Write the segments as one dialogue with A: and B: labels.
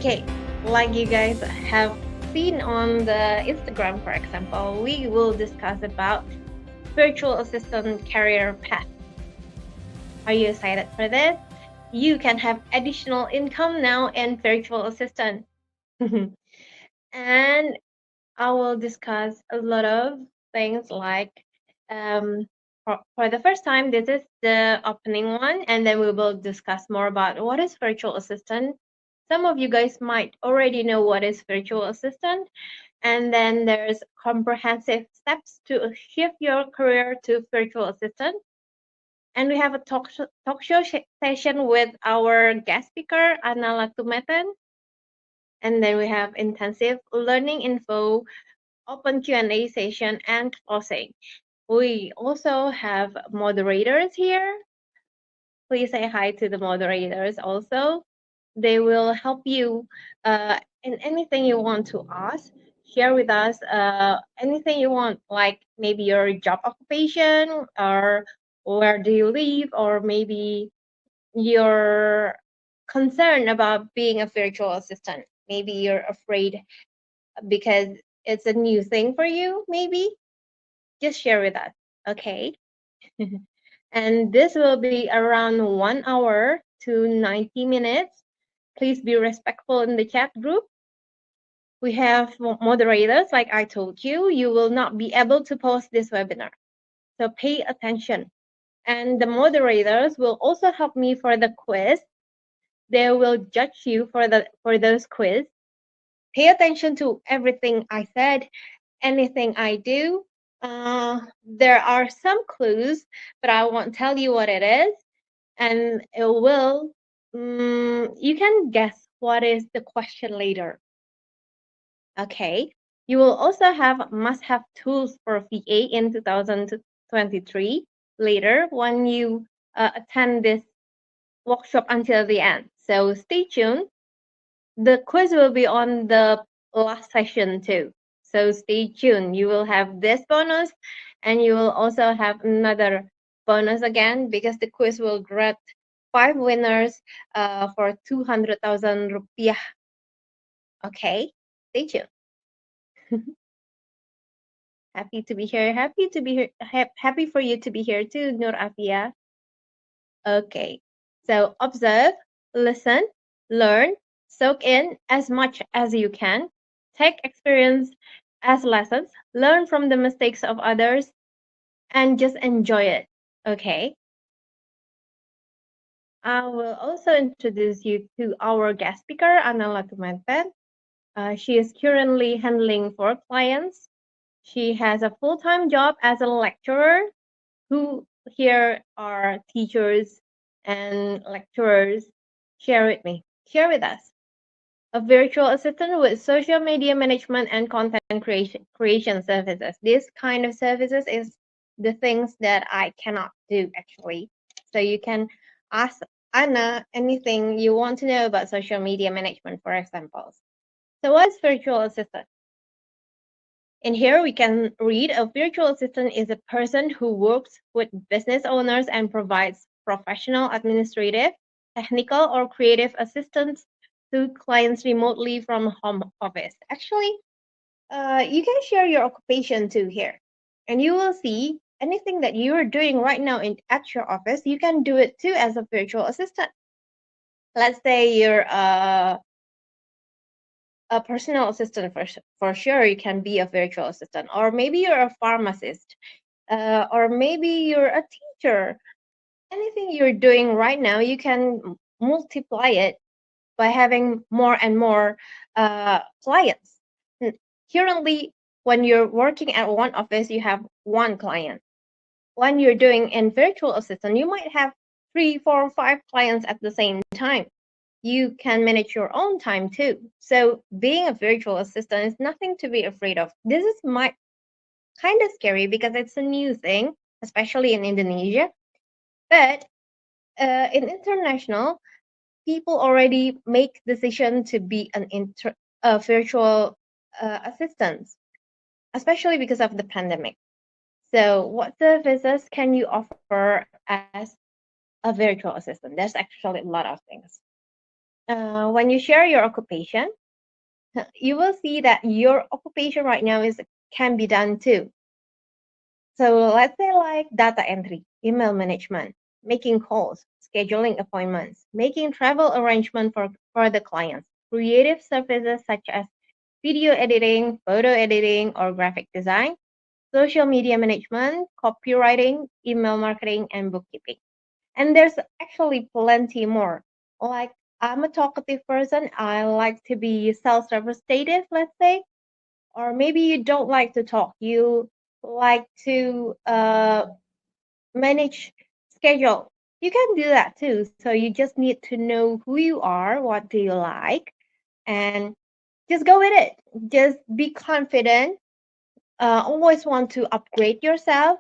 A: Okay, like you guys have seen on the Instagram, for example, we will discuss about virtual assistant career path. Are you excited for this? You can have additional income now in virtual assistant. And I will discuss a lot of things like for the first time, this is the opening one, and then we will discuss more about what is virtual assistant. Some of you guys might already know what is virtual assistant, and then there's comprehensive steps to shift your career to virtual assistant. And we have a talk show session with our guest speaker, Anna Latumeten. And then we have intensive learning info, open Q&A session, and closing. We also have moderators here. Please say hi to the moderators also. They will help you in anything you want to ask. Share with us anything you want, like maybe your job occupation, or where do you live, or maybe your concern about being a virtual assistant. Maybe you're afraid because it's a new thing for you, maybe. Just share with us, okay? And this will be around 1 hour to 90 minutes. Please be respectful in the chat group. We have moderators, like I told you. You will not be able to post this webinar, so pay attention. And the moderators will also help me for the quiz. They will judge you for those quiz. Pay attention to everything I said, anything I do. There are some clues, but I won't tell you what it is, and it will. You can guess what is the question later. Okay. You will also have must-have tools for VA in 2023 later when you attend this workshop until the end. So stay tuned. The quiz will be on the last session too. So stay tuned. You will have this bonus and you will also have another bonus again because the quiz will grant 5 winners for 200,000 rupiah. Okay, stay tuned. Happy to be here. Happy to be here. Happy for you to be here too, Nur Afia. Okay, so observe, listen, learn, soak in as much as you can, take experience as lessons, learn from the mistakes of others, and just enjoy it. Okay. I will also introduce you to our guest speaker, Anna Latumenten. She is currently handling 4 clients. She has a full-time job as a lecturer. Who here are teachers and lecturers? Share with me. Share with us. A virtual assistant with social media management and content creation services. This kind of services is the things that I cannot do actually. So you can ask Anna anything you want to know about social media management, for example. So what is virtual assistant? In here, we can read a virtual assistant is a person who works with business owners and provides professional, administrative, technical, or creative assistance to clients remotely from home office. Actually, you can share your occupation too here, and you will see anything that you are doing right now at your office, you can do it too as a virtual assistant. Let's say you're a personal assistant for sure, you can be a virtual assistant, or maybe you're a pharmacist, or maybe you're a teacher. Anything you're doing right now, you can multiply it by having more and more clients. Currently, when you're working at one office, you have one client. When you're doing in virtual assistant, you might have 3, 4, 5 clients at the same time. You can manage your own time too. So being a virtual assistant is nothing to be afraid of. This is kind of scary because it's a new thing, especially in Indonesia. But in international, people already make decision to be a virtual assistant, especially because of the pandemic. So what services can you offer as a virtual assistant? There's actually a lot of things. When you share your occupation, you will see that your occupation right now is can be done too. So let's say like data entry, email management, making calls, scheduling appointments, making travel arrangement for the clients, creative services such as video editing, photo editing, or graphic design, social media management, copywriting, email marketing, and bookkeeping. And there's actually plenty more. Like I'm a talkative person. I like to be self-representative, let's say, or maybe you don't like to talk. You like to manage schedule. You can do that too. So you just need to know who you are, what do you like, and just go with it. Just be confident. Always want to upgrade yourself,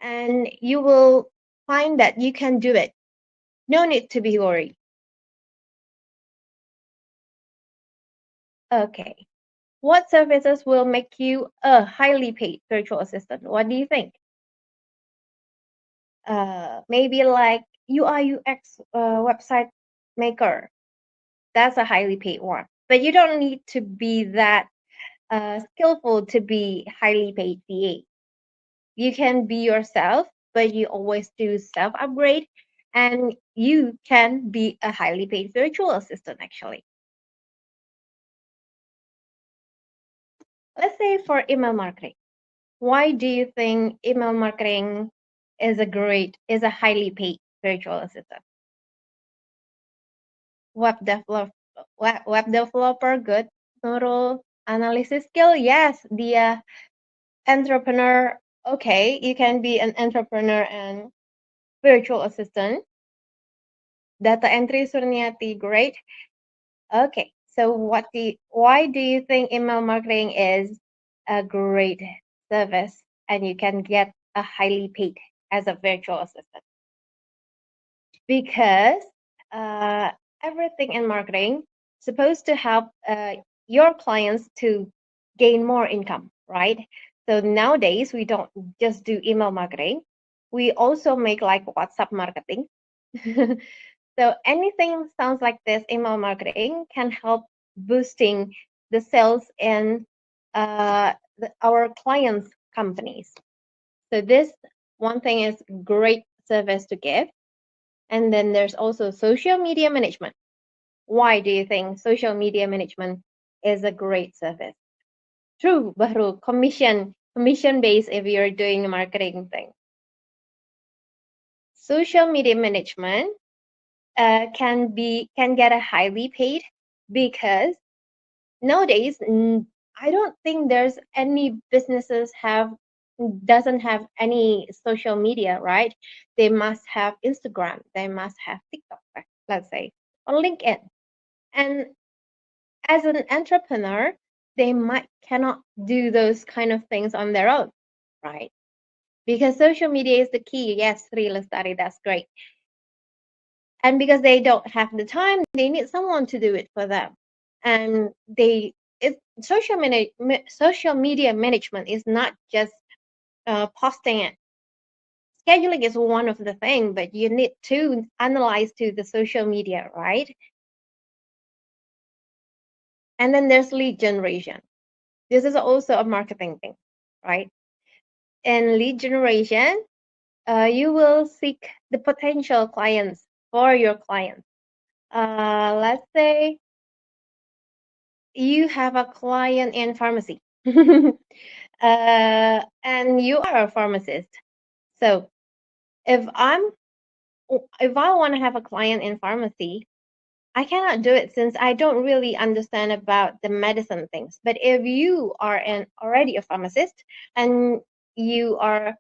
A: and you will find that you can do it. No need to be worried. Okay. What services will make you a highly paid virtual assistant? What do you think? Maybe like UI UX website maker. That's a highly paid one. But you don't need to be that skillful to be highly paid VA. You can be yourself, but you always do self upgrade, and you can be a highly paid virtual assistant actually. Let's say for email marketing. Why do you think email marketing is a highly paid virtual assistant? Web develop web developer, good. Neural analysis skill, yes. The entrepreneur, okay, you can be an entrepreneur and virtual assistant. Data entry, Surniati, great. Okay, so why do you think email marketing is a great service and you can get a highly paid as a virtual assistant? Because uh, everything in marketing supposed to help your clients to gain more income, right? So nowadays we don't just do email marketing, we also make like WhatsApp marketing. So anything sounds like this email marketing can help boosting the sales in our clients companies. So this one thing is great service to give. And then there's also social media management. Why do you think social media management is a great service? True, Bahru, commission based if you're doing the marketing thing. Social media management can get a highly paid because nowadays I don't think there's any businesses doesn't have any social media, right? They must have Instagram, they must have TikTok, let's say, or LinkedIn. And as an entrepreneur, they might cannot do those kind of things on their own, right? Because social media is the key. Yes, real study, that's great. And because they don't have the time, they need someone to do it for them. And social media management is not just posting it. Scheduling is one of the things, but you need to analyze to the social media, right? And then there's lead generation. This is also a marketing thing, right? In lead generation, you will seek the potential clients for your clients. Let's say you have a client in pharmacy, and you are a pharmacist. So if I'm if I want to have a client in pharmacy, I cannot do it since I don't really understand about the medicine things. But if you are already a pharmacist and you are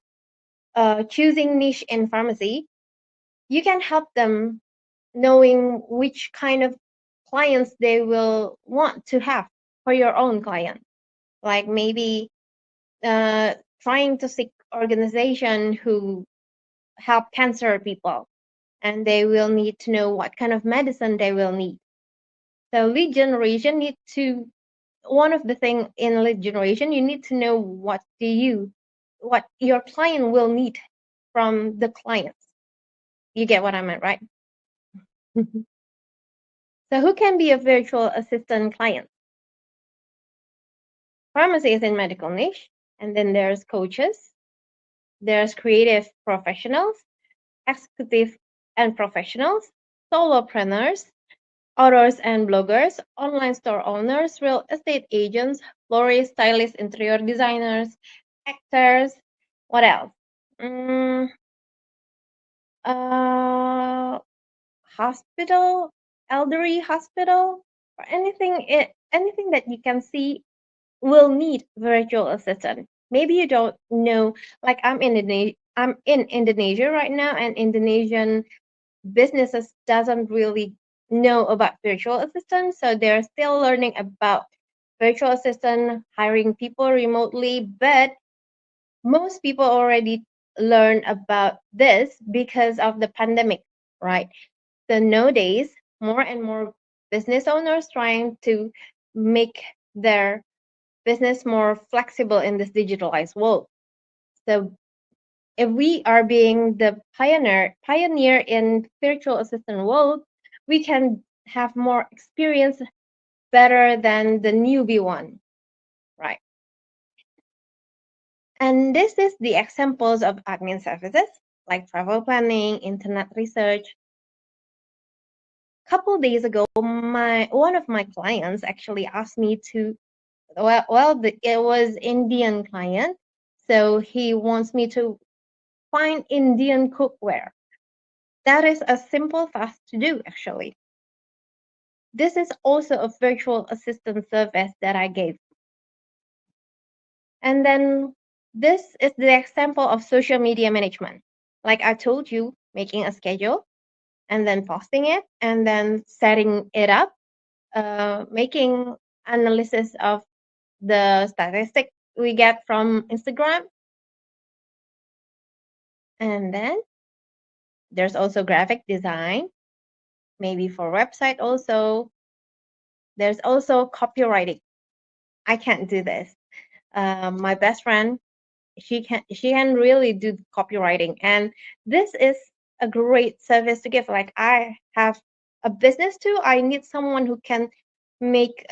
A: choosing niche in pharmacy, you can help them knowing which kind of clients they will want to have for your own client. Like maybe uh, trying to seek organization who help cancer people, and they will need to know what kind of medicine they will need. So lead generation need to one of the thing in lead generation, you need to know what your client will need from the clients. You get what I meant, right? So who can be a virtual assistant client? Pharmacists in medical niche, and then there's coaches, there's creative professionals, executive and professionals, solopreneurs, authors and bloggers, online store owners, real estate agents, florists, stylists, interior designers, actors. What else? Mm, uh, hospital, elderly hospital, or anything that you can see will need virtual assistant. Maybe you don't know, like I'm in Indonesia right now, and Indonesian businesses doesn't really know about virtual assistants, so they're still learning about virtual assistant, hiring people remotely, but most people already learn about this because of the pandemic, right? So nowadays, more and more business owners trying to make their business more flexible in this digitalized world. So if we are being the pioneer in virtual assistant world, we can have more experience better than the newbie one, right? And this is the examples of admin services like travel planning, internet research. Couple days ago, one of my clients actually asked me to it was Indian client, so he wants me to find Indian cookware. That is a simple task to do, actually. This is also a virtual assistant service that I gave. And then this is the example of social media management. Like I told you, making a schedule and then posting it and then setting it up, making analysis of the statistic we get from Instagram. And then there's also graphic design, maybe for website also. There's also copywriting. I can't do this. My best friend, she can really do copywriting, and this is a great service to give. Like I have a business too. I need someone who can make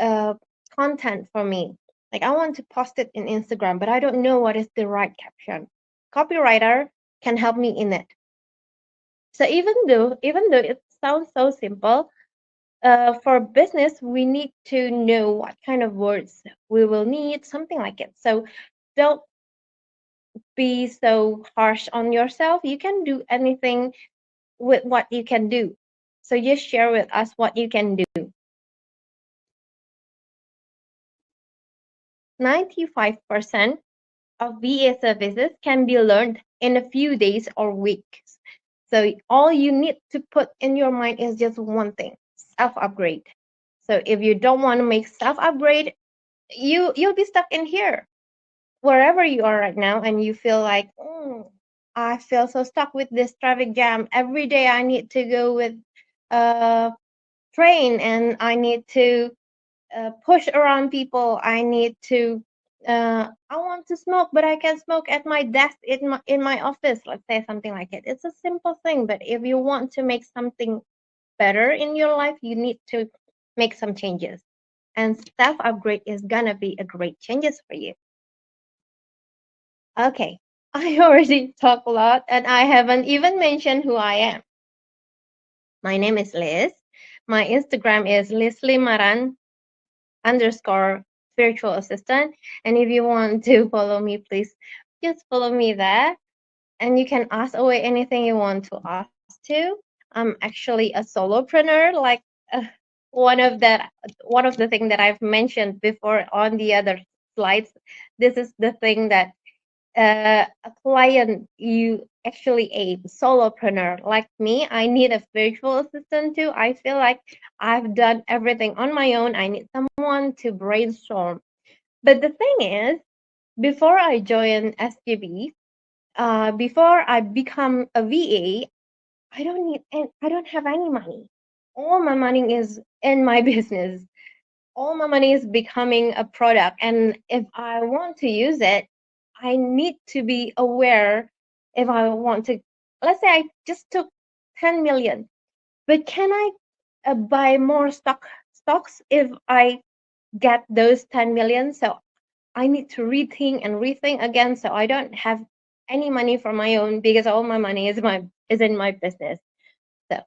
A: content for me. Like I want to post it in Instagram, but I don't know what is the right caption. Copywriter can help me in it. So even though it sounds so simple, for business, we need to know what kind of words we will need, something like it. So don't be so harsh on yourself. You can do anything with what you can do. So just share with us what you can do. 95% of VA services can be learned in a few days or weeks. So all you need to put in your mind is just one thing, self-upgrade. So if you don't want to make self-upgrade, you'll be stuck in here, wherever you are right now, and you feel like, I feel so stuck with this traffic jam. Every day I need to go with a train, and I need to push around people. I need to. I want to smoke, but I can smoke at my desk in my office. Let's say something like it. It's a simple thing, but if you want to make something better in your life, you need to make some changes. And self upgrade is gonna be a great changes for you. Okay, I already talk a lot and I haven't even mentioned who I am. My name is Liz. My Instagram is lizlimaran underscore virtual assistant. And if you want to follow me, please just follow me there. And you can ask away anything you want to ask to. I'm actually a solopreneur, like uh, one of the thing that I've mentioned before on the other slides. This is the thing that a client you actually a solopreneur like me, I need a virtual assistant too. I feel like I've done everything on my own. I need someone to brainstorm. But the thing is, before I join SGB, before I become a VA, I don't have any money. All my money is in my business. All my money is becoming a product, and if I want to use it, I need to be aware. If I want to, let's say I just took 10 million, but can I buy more stocks if I get those 10 million. So I need to rethink again. So I don't have any money for my own because all my money is in my business. So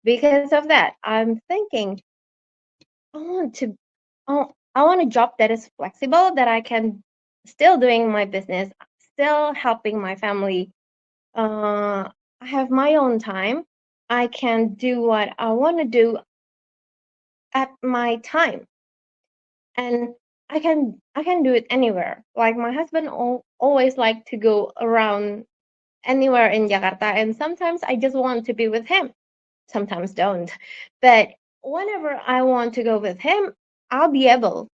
A: because of that, I'm thinking I want to I want a job that is flexible, that I can still doing my business, still helping my family. I have my own time. I can do what I want to do at my time, and I can do it anywhere. Like my husband always like to go around anywhere in Jakarta, and sometimes I just want to be with him. Sometimes don't, but whenever I want to go with him, I'll be able.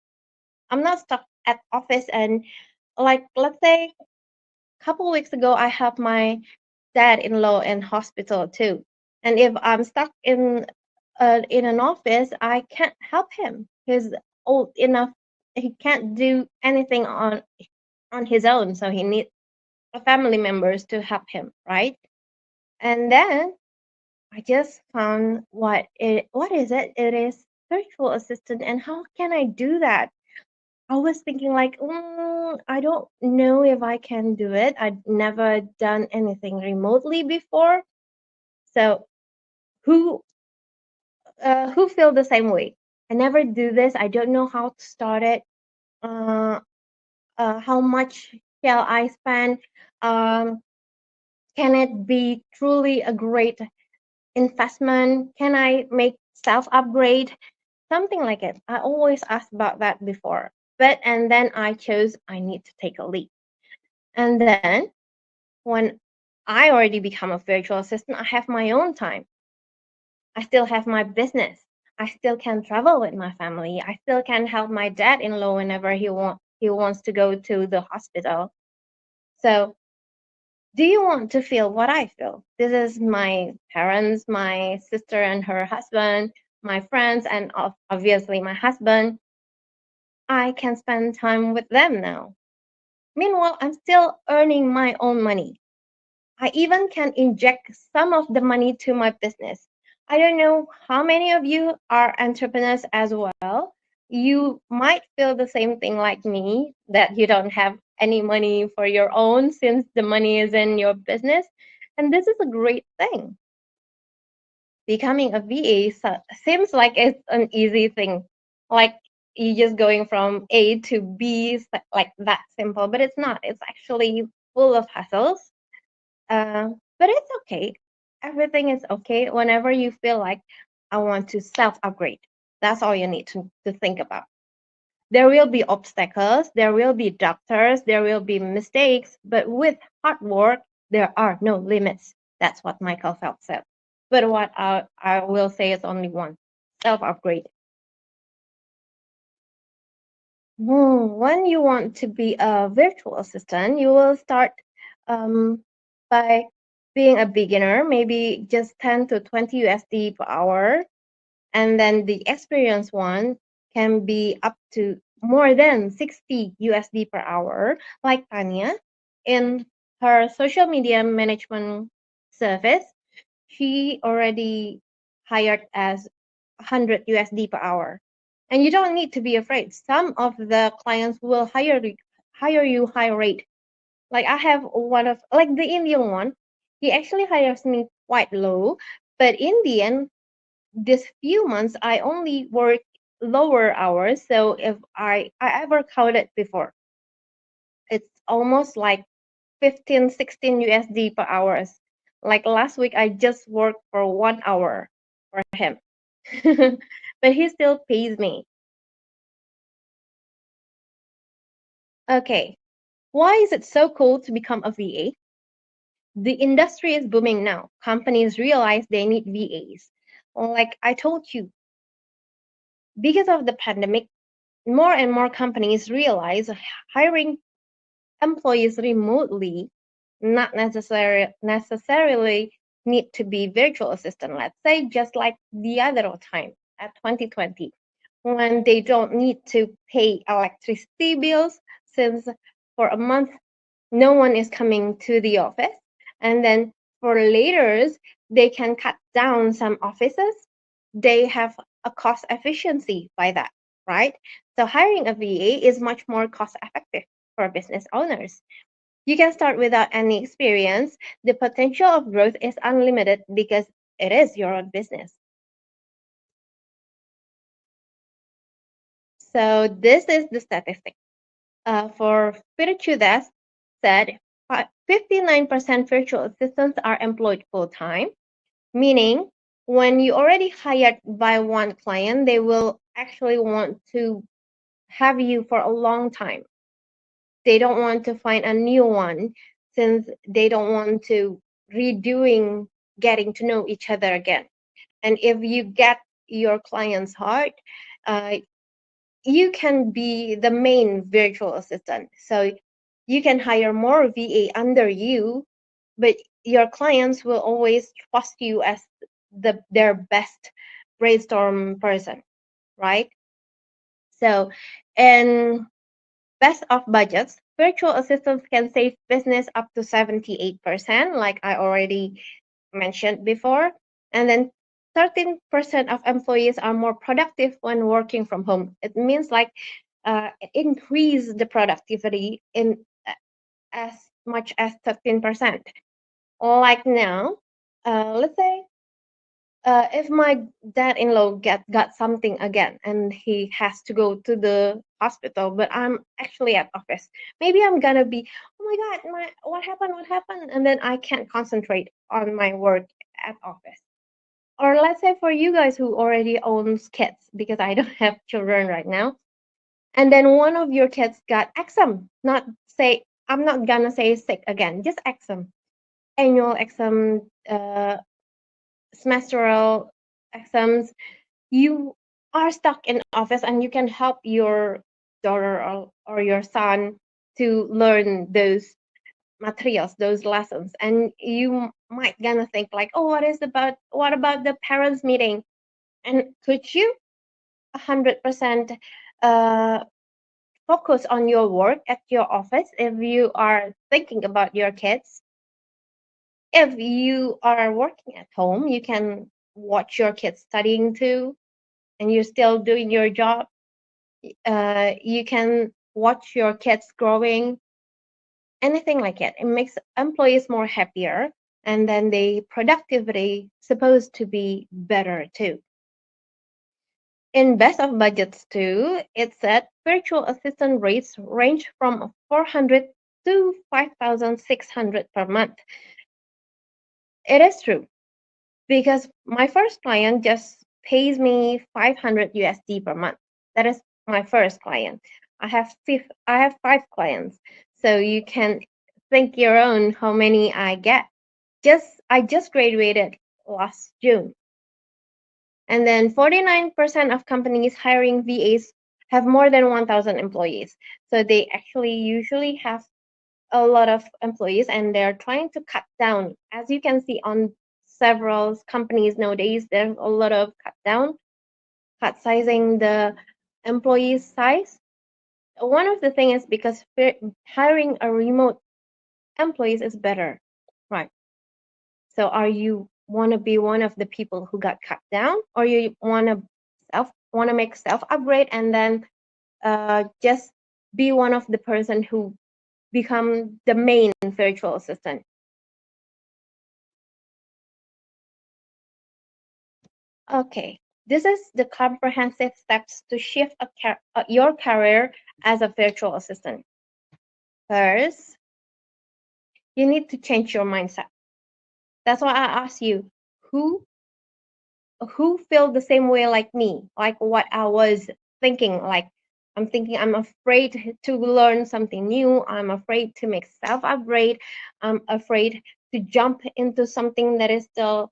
A: I'm not stuck at office. And like, let's say a couple weeks ago, I helped my dad-in-law in hospital too. And if I'm stuck in an office, I can't help him. He's old enough; he can't do anything on his own. So he needs family members to help him, right? And then I just found what is it? It is virtual assistant, and how can I do that? I was thinking like, I don't know if I can do it. I'd never done anything remotely before. So who who feel the same way? I never do this. I don't know how to start it. Uh, how much shall I spend? Um, can it be truly a great investment? Can I make self upgrade? Something like it. I always asked about that before. And then I chose I need to take a leap. And then when I already become a virtual assistant, I have my own time. I still have my business. I still can travel with my family. I still can help my dad-in-law whenever he wants to go to the hospital. So, do you want to feel what I feel? This is my parents, my sister and her husband, my friends, and obviously my husband. I can spend time with them now. Meanwhile, I'm still earning my own money. I even can inject some of the money to my business. I don't know how many of you are entrepreneurs as well. You might feel the same thing like me, that you don't have any money for your own since the money is in your business. And this is a great thing. Becoming a VA seems like it's an easy thing. Like you just going from A to B, like that simple, but it's not. It's actually full of hassles. But it's okay. Everything is okay whenever you feel like I want to self upgrade. That's all you need to think about. There will be obstacles, there will be doctors, there will be mistakes, but with hard work, there are no limits. That's what Michael Phelps said. But what I will say is only one: self upgrade. When you want to be a virtual assistant, you will start um, by being a beginner, maybe just 10 to 20 USD per hour. And then the experienced one can be up to more than 60 USD per hour, like Tanya. In her social media management service, she already hired as 100 USD per hour. And you don't need to be afraid. Some of the clients will hire you high rate. Like I have one of like the Indian one, he actually hires me quite low, but in the end, this few months I only work lower hours. So if I ever counted before, it's almost like 15, 16 USD per hours. Like last week, I just worked for 1 hour for him, but he still pays me. Okay, why is it so cool to become a VA? The industry is booming now. Companies realize they need VAs. Like I told you, because of the pandemic, more and more companies realize hiring employees remotely not necessarily need to be virtual assistant. Let's say just like the other time at 2020, when they don't need to pay electricity bills since for a month no one is coming to the office, and then for later they can cut down some offices. they have a cost efficiency by that, right? So hiring a VA is much more cost effective for business owners. You can start without any experience. The potential of growth is unlimited because it is your own business. So this is the statistic. For Virtudes said 59% virtual assistants are employed full time, meaning when you already hired by one client, they will actually want to have you for a long time. They don't want to find a new one since they don't want to redoing getting to know each other again. And if you get your client's heart, uh, you can be the main virtual assistant. So you can hire more VA under you, but your clients will always trust you as their best brainstorm person, right? So, and best of budgets, virtual assistants can save business up to 78%, like I already mentioned before. And then 13% of employees are more productive when working from home. It means like increase the productivity in as much as 13%. Like now, let's say if my dad-in-law got something again and he has to go to the hospital, but I'm actually at office, maybe I'm gonna be, oh my god, my what happened, and then I can't concentrate on my work at office. Or let's say for you guys who already owns kids, because I don't have children right now, and then one of your kids got exam, not say, I'm not gonna say sick again, just exam, annual exam, semestral exams. You are stuck in office and you can help your daughter or your son to learn those materials, those lessons, and you might gonna think like, oh, what about the parents meeting, and could you 100% uh, focus on your work at your office if you are thinking about your kids? If you are working at home, you can watch your kids studying too, and you're still doing your job. You can watch your kids growing, anything like it. It makes employees more happier, and then the productivity supposed to be better too. In best of budgets too, it said virtual assistant rates range from 400 to 5,600 per month. It is true because my first client just pays me 500 USD per month. That is my first client. I have five clients, so you can think your own how many I get. I just graduated last June, and then 49% of companies hiring VAs have more than 1,000 employees. So they actually usually have a lot of employees and they're trying to cut down. As you can see on several companies nowadays, there's a lot of cut sizing the employee size. One of the things is because hiring a remote employees is better, right? So are you want to be one of the people who got cut down, or you want to make self upgrade and then just be one of the person who become the main virtual assistant? Okay, this is the comprehensive steps to shift your career as a virtual assistant. First, you need to change your mindset. That's why I asked you, who feel the same way like me, like what I was thinking. Like I'm thinking I'm afraid to learn something new. I'm afraid to make self upgrade. I'm afraid to jump into something that is still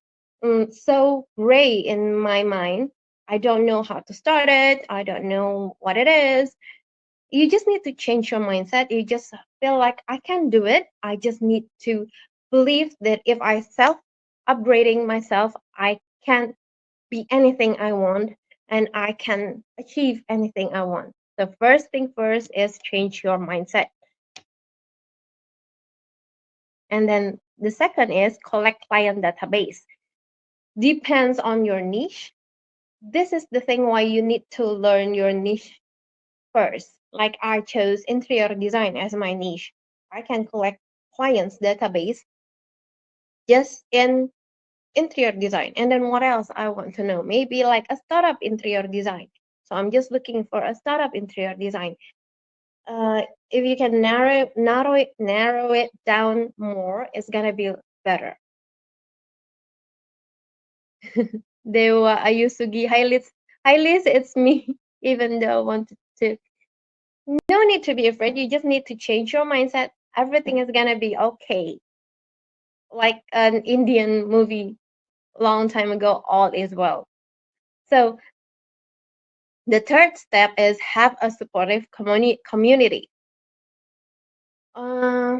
A: so gray in my mind. I don't know how to start it. I don't know what it is. You just need to change your mindset. You just feel like I can do it. I just need to believe that if I self upgrading myself, I can be anything I want and I can achieve anything I want. The first thing first is change your mindset. And then the second is collect client database. Depends on your niche. this is the thing why you need to learn your niche first. Like I chose interior design as my niche. I can collect clients database just in interior design. And then what else I want to know? Maybe like a startup interior design. So I'm just looking for a startup interior design. Uh, if you can narrow it down more, it's gonna be better. Dewa Ayusugi Highlights, it's me. Even though I wanted to, no need to be afraid. You just need to change your mindset. Everything is gonna be okay. Like an Indian movie long time ago, all is well. So the third step is have a supportive community. Uh,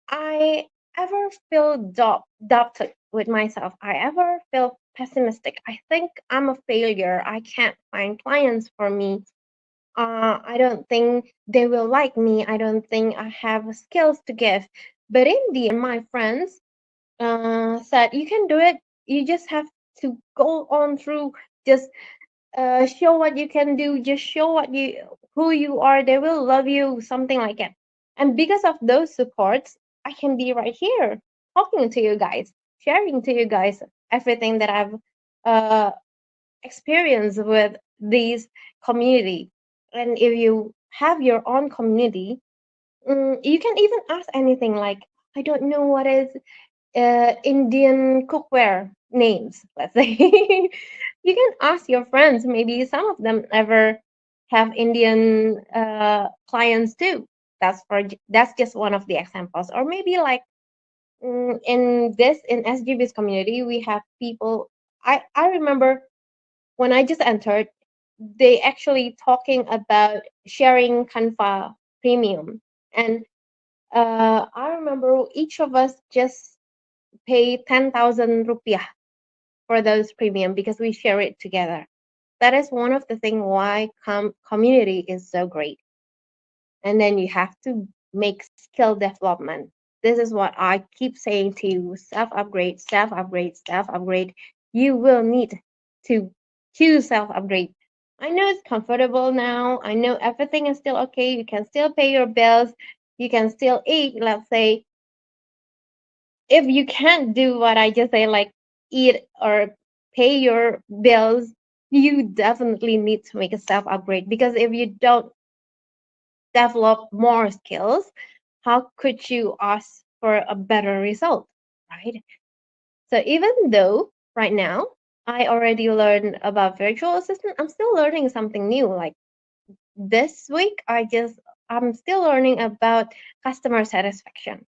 A: I ever feel doubted with myself. I ever feel pessimistic. I think I'm a failure. I can't find clients for me. I don't think they will like me. I don't think I have skills to give. But in the end, my friends said, you can do it. You just have to go on through. Just show what you can do. Just show who you are. They will love you. Something like that. And because of those supports, I can be right here talking to you guys, sharing to you guys everything that I've uh, experienced with these community. And if you have your own community, you can even ask anything like, I don't know what is Indian cookware names, let's say. You can ask your friends. Maybe some of them ever have Indian clients too. That's just one of the examples. Or maybe like in SGB's community, we have people. I remember when I just entered, they actually talking about sharing Canva Premium, and I remember each of us just pay 10,000 rupiah for those premium because we share it together. That is one of the things why community is so great. And then you have to make skill development. This is what I keep saying to you: self upgrade, self upgrade, self upgrade. You will need to choose self upgrade. I know it's comfortable now. I know everything is still okay. You can still pay your bills. You can still eat. Let's say if you can't do what I just say, like eat or pay your bills, you definitely need to make a self upgrade, because if you don't develop more skills, how could you ask for a better result, right? So even though right now I already learned about virtual assistant, I'm still learning something new. Like this week, I'm still learning about customer satisfaction.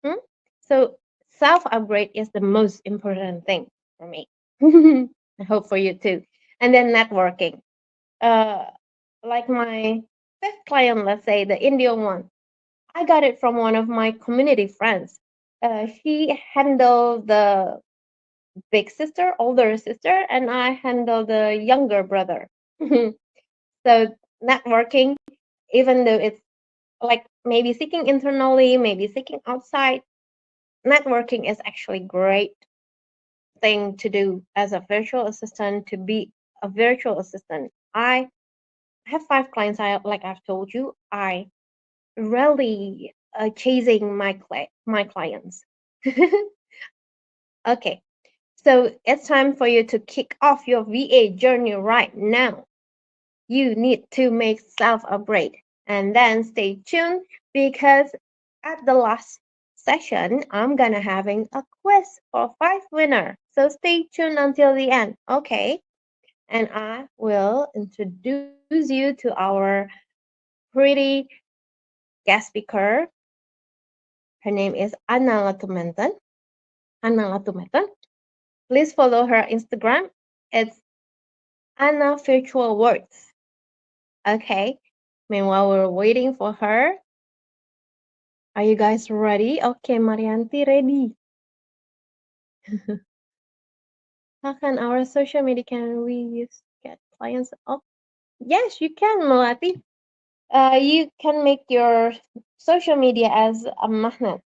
A: Hmm? So self upgrade is the most important thing for me. I hope for you too. And then networking. Uh, like my fifth client, let's say the Indian one, I got it from one of my community friends. She handled the big sister, older sister, and I handle the younger brother. So networking, even though it's like maybe seeking internally, maybe seeking outside, networking is actually great thing to do as a virtual assistant, to be a virtual assistant. I have five clients. Like I've told you, I really chasing my clients. Okay, so it's time for you to kick off your VA journey right now. You need to make self upgrade, and then stay tuned, because at the last session I'm gonna having a quiz for five winner. So stay tuned until the end, okay? And I will introduce you to our pretty guest speaker. Her name is Anna Latumentan. Anna Latumentan. Please follow her Instagram. It's Anna Virtual Words. Okay. Meanwhile, we're waiting for her. Are you guys ready? Okay, Marianti ready. How can our social media can we use to get clients? Oh, yes, you can, Melati. You can make your social media as a magnet.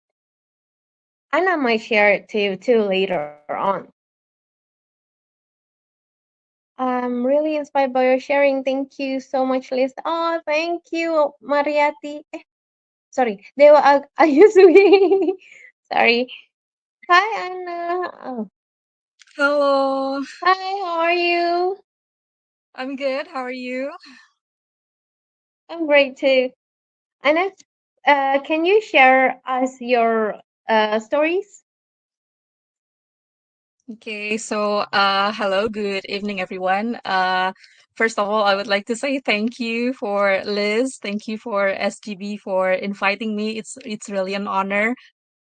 A: Anna might share it to you too later on. I'm really inspired by your sharing. Thank you so much, Liz. Oh, thank you, Mariati. Sorry, Dewa Ayuswi. Sorry. Hi, Anna. Oh,
B: Hello,
A: hi, how are you?
B: I'm good. How are you?
A: I'm great too. Anna, can you share us your stories?
B: Okay, so hello, good evening, everyone. First of all, I would like to say thank you for Liz. Thank you for SGB for inviting me. It's really an honor.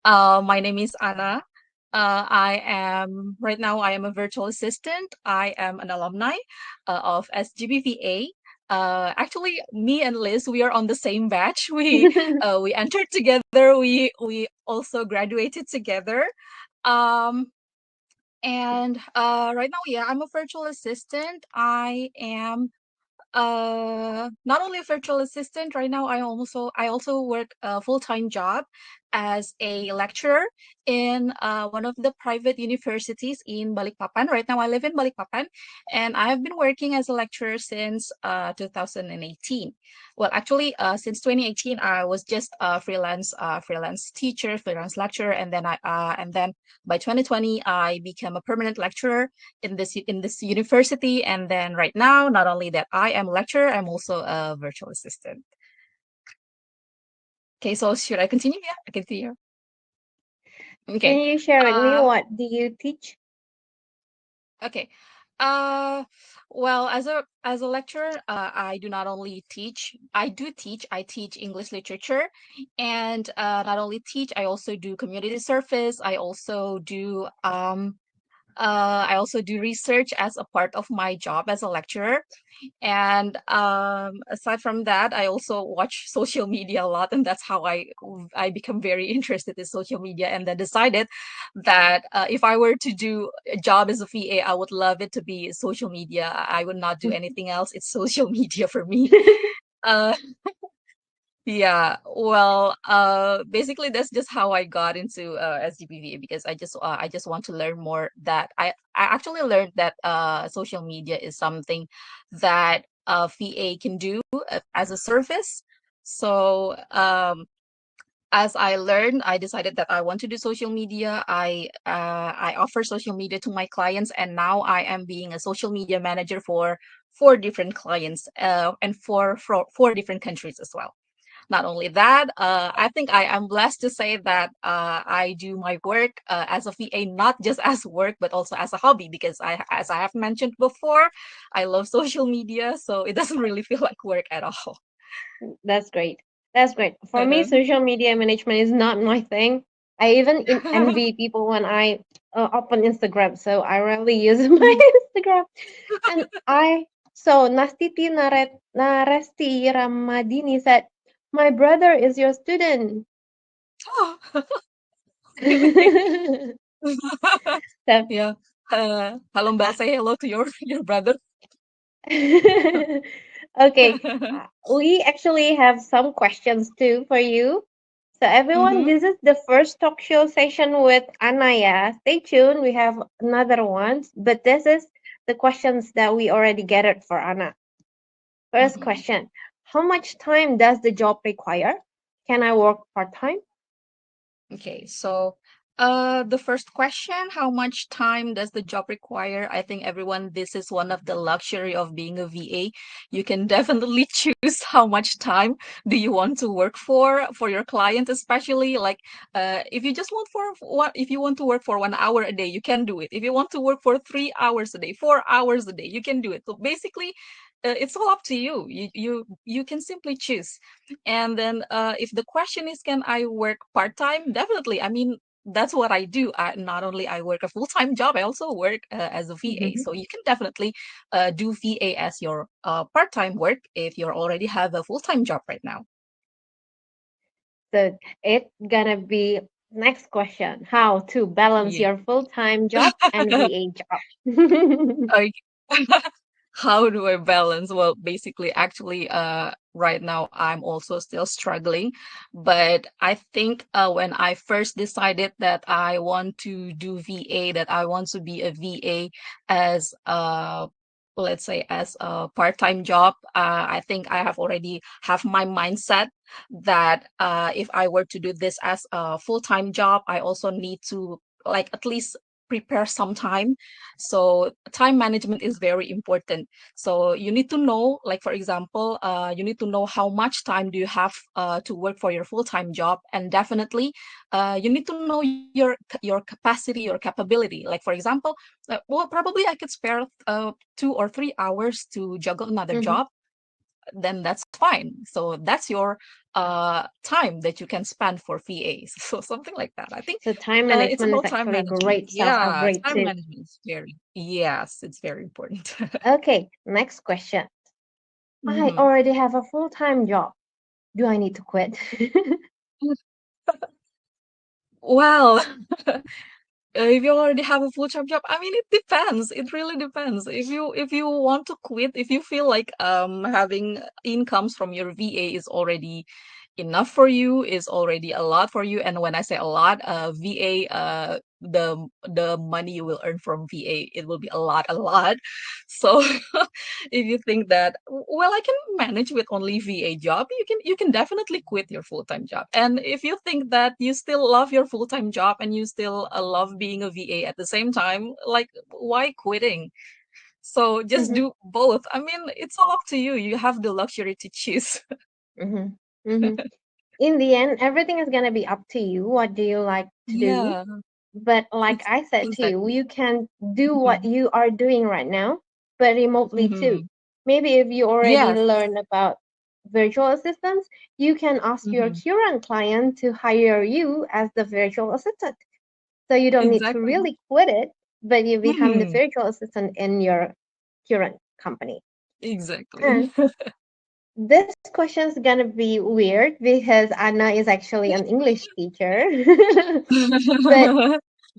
B: My name is Anna. I am right now. I am a virtual assistant. I am an alumni of SGBVA. Actually, me and Liz, we are on the same batch. We entered together. We also graduated together. Um, and right now, yeah, I'm a virtual assistant. I am not only a virtual assistant right now, I also work a full-time job as a lecturer in one of the private universities in Balikpapan. Right now I live in Balikpapan, and I have been working as a lecturer since 2018. Well, actually, since 2018 I was just a freelance teacher, freelance lecturer, and then by 2020 I became a permanent lecturer in this university. And then right now, not only that I am a lecturer, I'm also a virtual assistant. Okay, so should I continue? Yeah, I continue.
A: Can
B: Okay.
A: you share with me
B: Uh
A: what do you teach?
B: okay. Uh well, as a lecturer, I do not only teach, I teach English literature, and not only teach, I also do community service. I also do research as a part of my job as a lecturer. And aside from that, I also watch social media a lot, and that's how I become very interested in social media, and then decided that if I were to do a job as a VA, I would love it to be social media. I would not do anything else. It's social media for me. Uh, yeah, well, basically that's just how I got into SGPVA, because I just want to learn more. That I actually learned that social media is something that VA can do as a service. So as I learned, I decided that I want to do social media. I offer social media to my clients, and now I am being a social media manager for four different clients, and for four different countries as well. Not only that, I think I am blessed to say that I do my work as a VA, not just as work, but also as a hobby, because as I have mentioned before, I love social media, so it doesn't really feel like work at all.
A: That's great. That's great. For me,
B: Uh-huh.
A: social media management is not my thing. I even envy people when I open Instagram, so I rarely use my Instagram. And Nastiti Naresti Ramadini said, "My brother is your student."
B: Oh, really?
A: So,
B: Yeah. Halo Mbak, say hello to your brother.
A: okay, we actually have some questions too for you. So everyone,
B: Mm-hmm.
A: this is the first talk show session with Anaya. Stay tuned. We have another one, but this is the questions that we already gathered for Anna. First
B: Mm-hmm.
A: question: how much time does the job require? Can I work part time?
B: Okay, so the first question, how much time does the job require? I think everyone, this is one of the luxury of being a VA. You can definitely choose how much time do you want to work for your client, especially like if you just want for what if you want to work for 1 hour a day, you can do it. If you want to work for 3 hours a day, 4 hours a day, you can do it. So basically, it's all up to you. You can simply choose. And then if the question is, can I work part-time? Definitely. I mean, that's what I do. Not only I work a full-time job, I also work as a VA.
A: Mhm.
B: So you can definitely do VA as your part-time work if you already have a full-time job right now.
A: So it's gonna be next question: how to balance
B: Yeah.
A: your full time job and VA job?
B: I How do I balance? Well, basically, actually, right now I'm also still struggling, but I think when I first decided that I want to do VA, that I want to be a VA as let's say as a part-time job, I think I have already have my mindset that if I were to do this as a full-time job, I also need to like at least prepare some time. So time management is very important. So you need to know, like for example, you need to know how much time do you have to work for your full-time job, and definitely you need to know your capacity, your capability. Like for example, well, probably I could spare 2 or 3 hours to juggle another
A: Mm-hmm.
B: job, then that's fine. So that's your time that you can spend for VAs. So something like that. I think
A: So time
B: it's
A: management is
B: about time
A: actually a
B: management.
A: great
B: Yeah,
A: self-upgrade
B: time
A: too.
B: management is very, yes, it's very important.
A: Okay, next question. I
B: Hmm.
A: already have a full-time job. Do I need to quit?
B: Well, if you already have a full-time job, I mean, it depends. It really depends. If you want to quit, if you feel like having incomes from your VA is already enough for you, is already a lot for you. And when I say a lot, VA, the money you will earn from VA, it will be a lot, a lot. So if you think that, well, I can manage with only VA job, you can definitely quit your full-time job. And if you think that you still love your full-time job and you still love being a VA at the same time, like why quitting? So just
A: Mm-hmm.
B: do both. I mean, it's all up to you. You have the luxury to choose.
A: Mm-hmm. Mm-hmm. In the end, everything is gonna be up to you. What do you like to do?
B: Yeah,
A: But like
B: it's
A: I said to you,
B: exactly.
A: you can do what
B: Mhm,
A: you are doing right now, but remotely too.
B: mhm.
A: Maybe if you already
B: Yes.
A: learn about virtual assistants, you can ask your
B: Mhm.
A: current client to hire you as the virtual assistant. So you don't need to
B: Exactly.
A: really quit it, but you become the
B: Mhm.
A: virtual assistant in your current company.
B: Exactly.
A: And this question is gonna be weird because Anna is actually an English teacher. But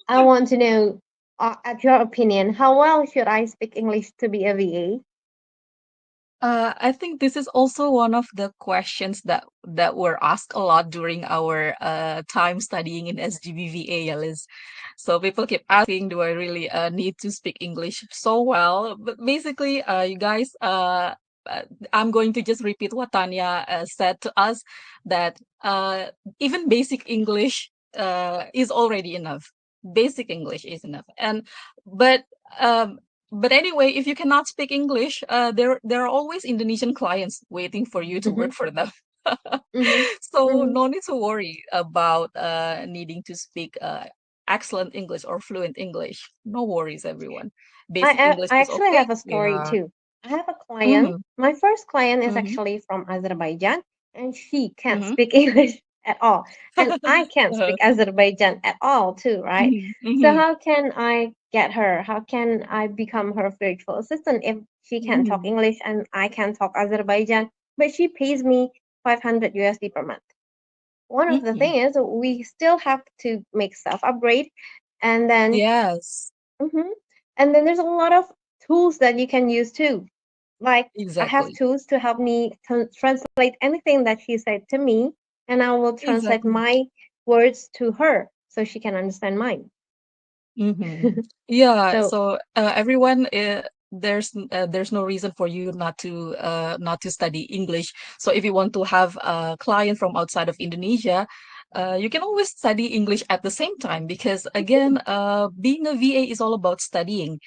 A: I want to know, at your opinion, how well should I speak English to be a VA?
B: I think this is also one of the questions that were asked a lot during our time studying in SGBVA, Liz. So people keep asking, do I really need to speak English so well? But basically, you guys, uh, I'm going to just repeat what Tanya said to us, that even basic English is already enough. Basic English is enough, and but um, but anyway, if you cannot speak English, there are always Indonesian clients waiting for you to
A: Mm-hmm,
B: work for them.
A: mm-hmm,
B: So
A: mm-hmm.
B: no need to worry about needing to speak excellent English or fluent English. No worries, everyone. Basic English
A: I
B: is
A: actually
B: okay.
A: have a story
B: Yeah.
A: too. I have a client.
B: Mm-hmm.
A: My first client is
B: Mm-hmm.
A: actually from Azerbaijan, and she can't
B: Mm-hmm.
A: speak English at all. And I can't
B: Uh-huh.
A: speak Azerbaijan at all, too, right?
B: Mm-hmm.
A: So,
B: Mm-hmm.
A: how can I get her? How can I become her virtual assistant if she can't talk
B: Mm-hmm.
A: English and I can't talk Azerbaijan, but she pays me 500 USD per month? One of the
B: Mm-hmm.
A: things is we still have to make self upgrade, and then
B: Yes,
A: hmm and then there's a lot of tools that you can use too. Like I have
B: exactly.
A: tools to help me translate anything that she said to me, and I will translate
B: Exactly.
A: my words to her so she can understand mine.
B: Mm-hmm. Yeah,
A: So
B: so everyone, there's no reason for you not to study English. So if you want to have a client from outside of Indonesia, you can always study English at the same time, because again, being a VA is all about studying.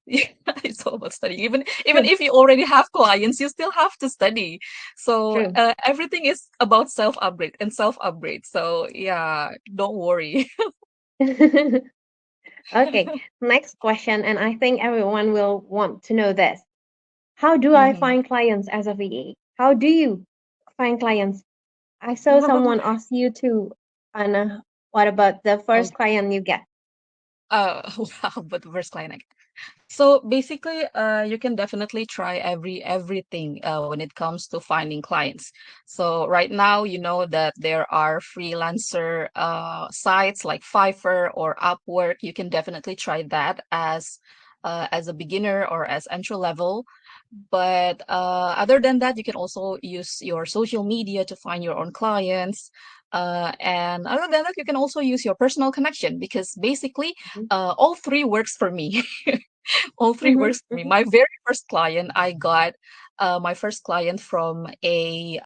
B: Yeah, it's all about studying. Even
A: true,
B: if you already have clients, you still have to study. So
A: true.
B: everything is about self upgrade and self upgrade. So yeah, don't worry.
A: Okay, next question, and I think everyone will want to know this. How do I
B: Hmm.
A: find clients as a VA? How do you find clients? I saw someone ask you to, Anna, what about the first client you get?
B: Wow, but first client. So basically, you can definitely try everything when it comes to finding clients. So right now, you know that there are freelancer sites like Fiverr or Upwork. You can definitely try that as a beginner or as entry level. But other than that, you can also use your social media to find your own clients. And other than that, you can also use your personal connection, because basically,
A: Mhm.
B: all three works for me. All three
A: Mm-hmm.
B: works for me.
A: Mm-hmm.
B: My very first client, I got my first client from a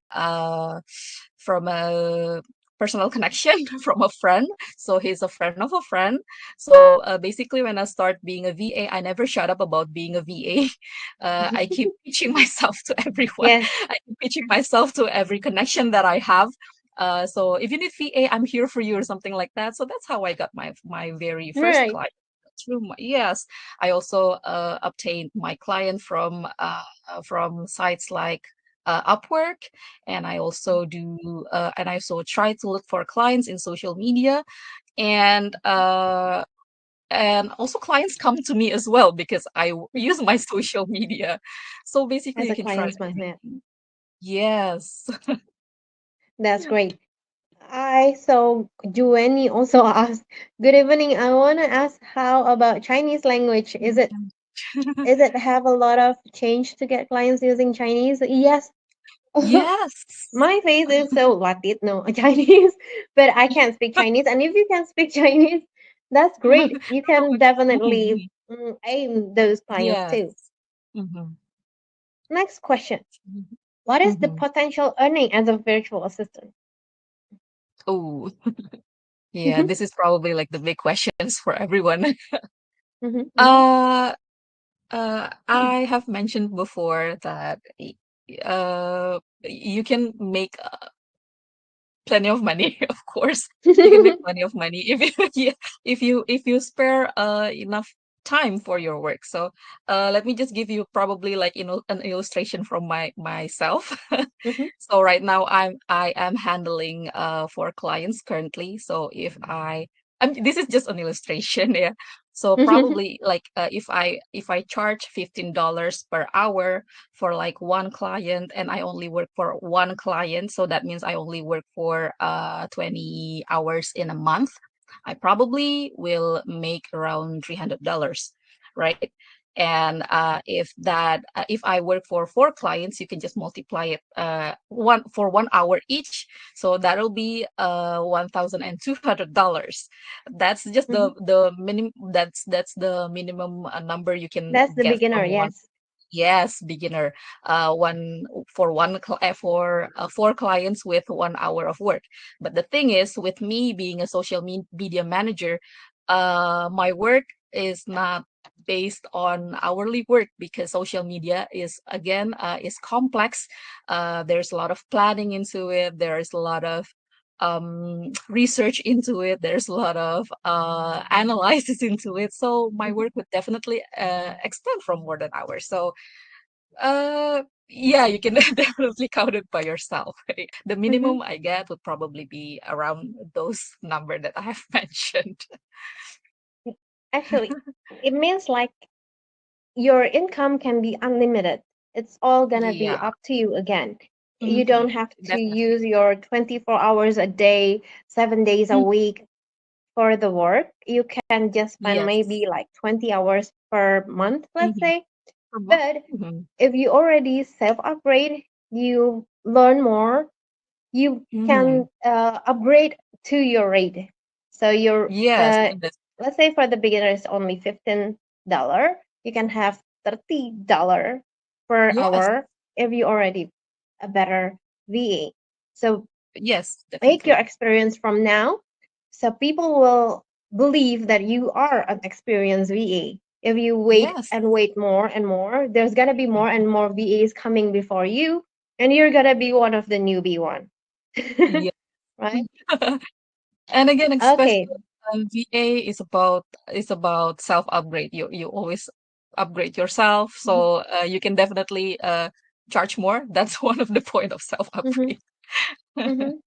B: personal connection from a friend. So he's a friend of a friend. So basically, when I start being a VA, I never shut up about being a VA. I keep pitching myself to everyone.
A: Yes.
B: I keep pitching myself to every connection that I have. So if you need VA, I'm here for you or something like that. So that's how I got my very first
A: Right.
B: client. Through my, yes, I also obtained my client from sites like Upwork, and I also try to look for clients in social media, and also clients come to me as well because use my social media. So basically,
A: As
B: you
A: a
B: can try
A: client's magnet.
B: everything. Yes.
A: That's great. I so Jueni also asked, "Good evening. I want to ask how about Chinese language? Is it have a lot of change to get clients using Chinese?" Yes.
B: Yes.
A: My face is so Latino Chinese, but I can't speak Chinese. And if you can speak Chinese, that's great. You can definitely
B: Mhm.
A: aim those clients
B: Yes.
A: too.
B: Mhm.
A: Next question. What is the
B: Mhm.
A: potential earning as a virtual assistant?
B: Oh, yeah,
A: Mm-hmm,
B: this is probably like the big questions for everyone.
A: mm-hmm,
B: Uh, I have mentioned before that you can make plenty of money, of course. You can make
A: mm-hmm.
B: plenty of money if you yeah, if you spare enough time for your work. So let me just give you probably like an illustration from myself.
A: Mm-hmm,
B: So right now I am handling for clients currently. So this is just an illustration, yeah. So
A: mm-hmm,
B: probably like if I charge $15 per hour for like one client and I only work for one client, so that means I only work for 20 hours in a month. I probably will make around $300, right? And if I work for four clients, you can just multiply it one for 1 hour each, so that'll be $1,200. That's just
A: mm-hmm.
B: the minimum. That's the minimum number you can
A: That's the
B: get
A: beginner,
B: from one.
A: yes.
B: Yes, beginner. One for one cl- for four clients with 1 hour of work. But the thing is, with me being a social media manager, my work is not based on hourly work because social media is complex. There's a lot of planning into it. There's a lot of research into it. There's a lot of analysis into it. So my
A: Mm-hmm,
B: work would definitely extend from more than hours. So yeah, you can definitely count it by yourself. The
A: mm-hmm.
B: minimum I get would probably be around those number that I have mentioned.
A: Actually, it means like your income can be unlimited. It's all gonna be
B: Yeah.
A: up to you again. You don't
B: Hmm.
A: have to
B: Definitely.
A: use your 24 hours a day, 7 days a
B: Mm.
A: week for the work. You can just spend
B: Yes.
A: maybe like 20 hours per month, let's
B: Hmm.
A: say.
B: Per month.
A: But
B: Hmm.
A: if you already self upgrade, you learn more, you
B: Hmm.
A: can upgrade to your rate. So your
B: Yes, you can.
A: let's say for the beginner it's only $15, you can have $30 per
B: Yes.
A: hour if you already a better VA. So
B: Yes,
A: make your
B: definitely.
A: experience from now, so people will believe that you are an experienced VA. If you wait
B: Yes.
A: and wait more and more, there's gonna be more and more VAs coming before you, and you're gonna be one of the newbie one.
B: Yeah.
A: Right?
B: And again, especially
A: Okay.
B: VA is about self upgrade. You always upgrade yourself,
A: Mhm,
B: so you can definitely charge more. That's one of the point of self
A: mhm,
B: upgrade.
A: mhm.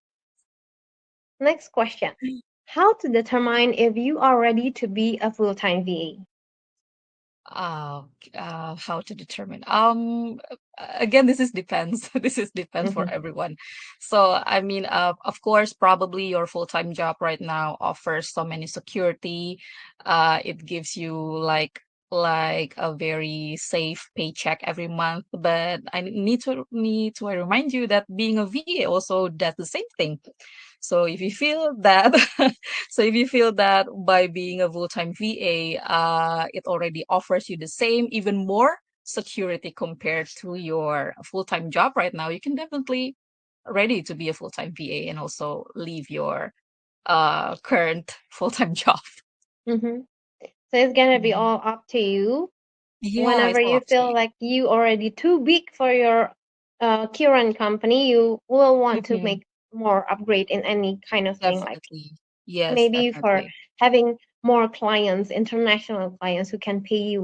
A: Next question. How to determine if you are ready to be a full-time VA?
B: How to determine? Again, this is depends. This is depends for
A: Mhm,
B: everyone. So, I mean, of course, probably your full-time job right now offers so many security. It gives you like like a very safe paycheck every month, but I need to remind you that being a VA also does the same thing. So if you feel that, so if you feel that by being a full-time VA, it already offers you the same, even more security compared to your full-time job right now, you can definitely ready to be a full-time VA and also leave your current full-time job.
A: Mm-hmm. So it's gonna be
B: Mhm.
A: all up to you.
B: Yeah,
A: Whenever
B: it's all
A: you
B: up to
A: feel
B: you.
A: like you already too big for your current company, you will want to
B: Hmm.
A: make more upgrade in any kind of thing, like
B: Definitely. Yes,
A: maybe for
B: definitely.
A: having more clients, international clients who can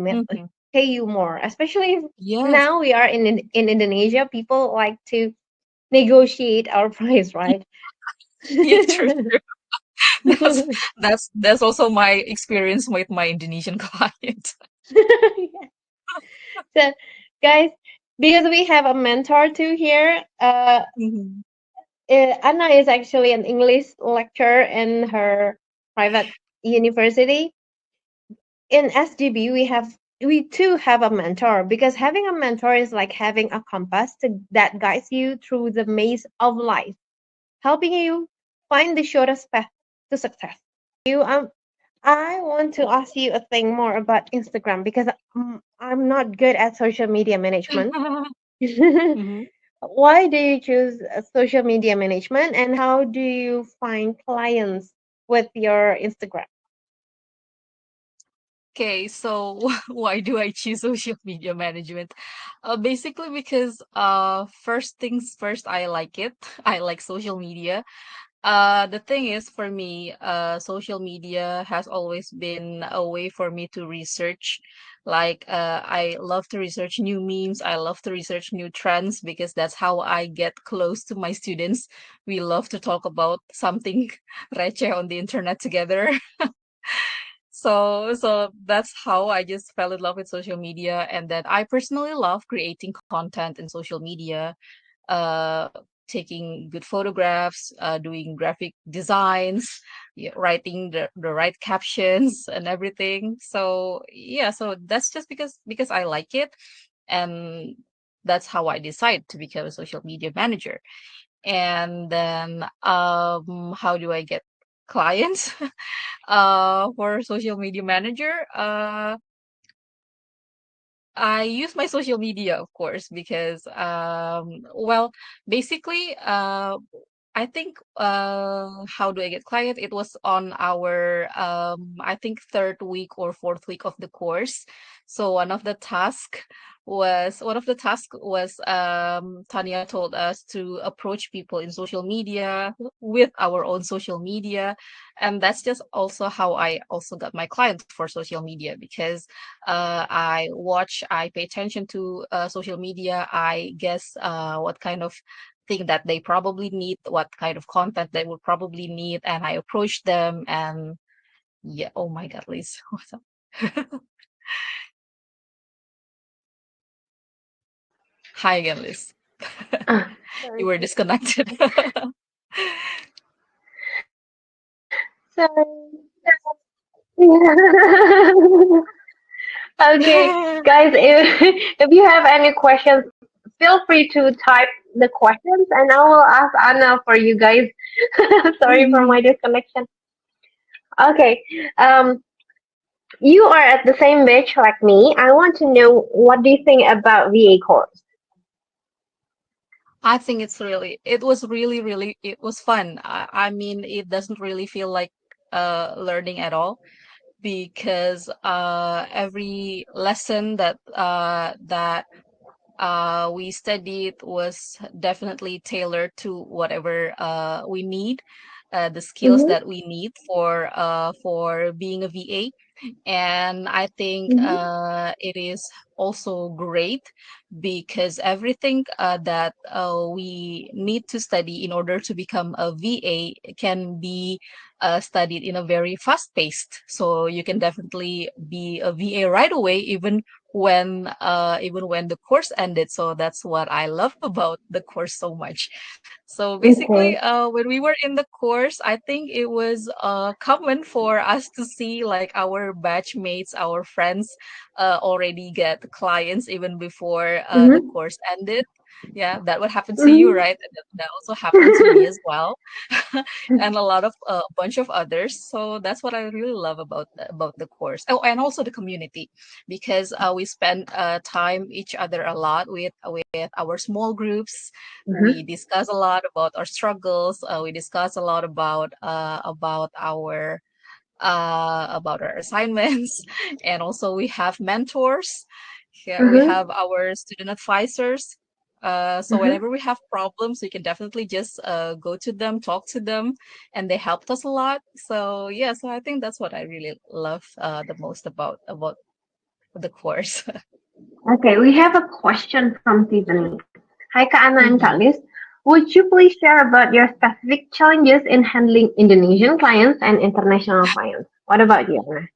B: Hmm.
A: pay you more. Especially if
B: Yes.
A: now we are in Indonesia, people like to negotiate our price, right?
B: Yeah, true, true. That's that's also my experience with my Indonesian client.
A: So, guys, because we have a mentor too here,
B: Mhm.
A: Anna is actually an English lecturer in her private university. In SGB, we too have a mentor because having a mentor is like having a compass that guides you through the maze of life, helping you find the shortest path to success. You I want to ask you a thing more about Instagram because I'm not good at social media management.
B: Mhm.
A: Why do you choose social media management and how do you find clients with your Instagram?
B: Okay, so why do I choose social media management? Basically because first things first, I like it. I like social media. The thing is, for me, social media has always been a way for me to research. Like, I love to research new memes. I love to research new trends because that's how I get close to my students. We love to talk about something reche on the internet together. So that's how I just fell in love with social media, and then I personally love creating content in social media, uh, taking good photographs, doing graphic designs, yeah, writing the right captions and everything. So yeah, so that's just because I like it, and that's how I decide to become a social media manager. And then how do I get clients? For social media manager, I use my social media, of course, because well, basically, I think how do I get client? It was on our I think third week or fourth week of the course. So one of the task was Tanya told us to approach people in social media with our own social media, and that's just also how I also got my clients for social media because I pay attention to social media. I guess what kind of thing that they probably need, what kind of content they will probably need, and I approach them. And yeah, oh my God, Liz, what's up? Hi again, Liz.
A: Ah,
B: You were
A: okay.
B: disconnected.
A: Sorry. Okay, guys, if you have any questions, feel free to type the questions and I will ask Anna for you guys. Sorry for my disconnection. Okay, um, you are at the same batch like me. I want to know what do you think about VA course?
B: I think it was fun. I mean, it doesn't really feel like learning at all because every lesson that we studied was definitely tailored to whatever we need, the skills
A: Mm-hmm,
B: that we need for being a VA. And I think
A: mm-hmm,
B: it is also great because everything that we need to study in order to become a VA can be studied in a very fast paced. So you can definitely be a VA right away, even even when the course ended. So that's what I love about the course so much. So basically,
C: Okay.
B: when we were in the course, I think it was common for us to see like our batchmates, our friends, already get clients even before the
C: Mm-hmm.
B: course ended. Yeah, that would happen to you,
C: Mm-hmm.
B: right? And that also happened to me as well, and a lot of a bunch of others. So that's what I really love about the course. Oh, and also the community, because we spend time each other a lot with our small groups. We
C: Mm-hmm.
B: discuss a lot about our struggles. We discuss a lot about our assignments, and also we have mentors. Yeah, we
C: Mm-hmm.
B: have our student advisors. So
C: Mm-hmm.
B: whenever we have problems, we can definitely just go to them, talk to them, and they helped us a lot. So yeah, so I think that's what I really love the most about the course.
C: Okay, we have a question from Tiffany. Hi, Kak Anna and Kak
B: Mhm.
C: Liz. Would you please share about your specific challenges in handling Indonesian clients and international clients? What about you, Anna?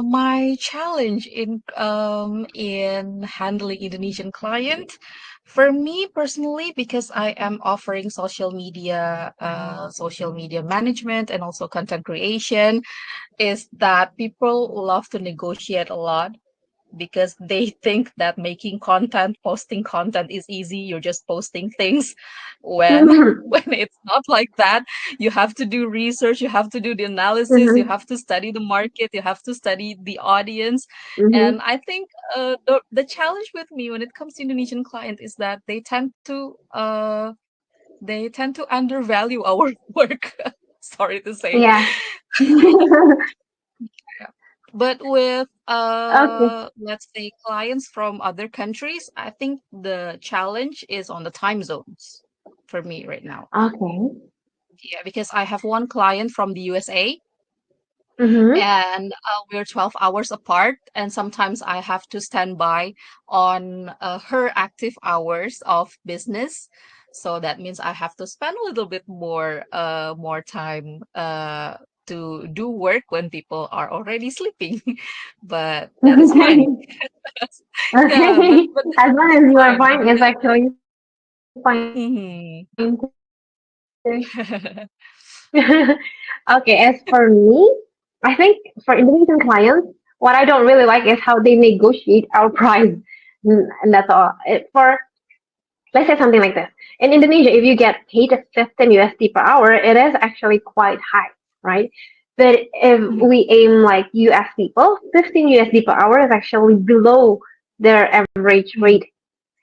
B: My challenge in handling Indonesian client, for me personally, because I am offering social media management and also content creation, is that people love to negotiate a lot because they think that making content, posting content is easy. You're just posting things when
C: Mm-hmm.
B: when it's not like that. You have to do research, you have to do the analysis, you
C: Mm-hmm.
B: have to study the market, you have to study the audience.
C: Mm-hmm.
B: And I think the challenge with me when it comes to Indonesian client is that they tend to undervalue our work. Sorry to say.
C: Yeah.
B: Yeah. But with
C: Okay.
B: let's say clients from other countries, I think the challenge is on the time zones for me right now.
C: Okay.
B: Yeah, because I have one client from the USA,
C: Mm-hmm.
B: and we're 12 hours apart, and sometimes I have to stand by on her active hours of business. So that means I have to spend a little bit more time to do work when people are already sleeping. But that is fine.
C: Okay.
B: Yeah,
C: Okay.
B: but
C: As long
B: that's
C: as you are
B: fine
C: fine, it's
B: because
C: actually fine too.
B: mhm.
C: Okay, as for me, I think for Indonesian clients, what I don't really like is how they negotiate our price. And that's all. Let's say something like this. In Indonesia, if you get paid 15 USD per hour, it is actually quite high, right? But if
B: Mhm.
C: we aim like US people, 15 USD per hour is actually below their average
B: Mhm.
C: rate.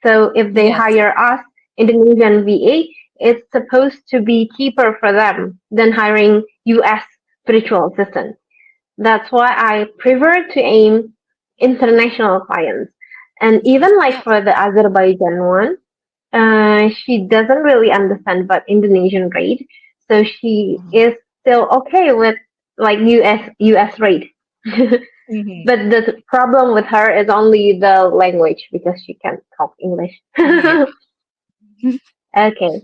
C: So if they
B: Yes.
C: hire us, Indonesian VA, it's supposed to be cheaper for them than hiring US virtual assistants. That's why I prefer to aim international clients. And
B: Yes.
C: even like
B: Yeah.
C: for the Azerbaijan one, she doesn't really understand about Indonesian rate, so she
B: Mhm.
C: is still okay with like US rate.
B: Mhm.
C: But the problem with her is only the language because she can't talk English.
B: Yeah.
C: Okay.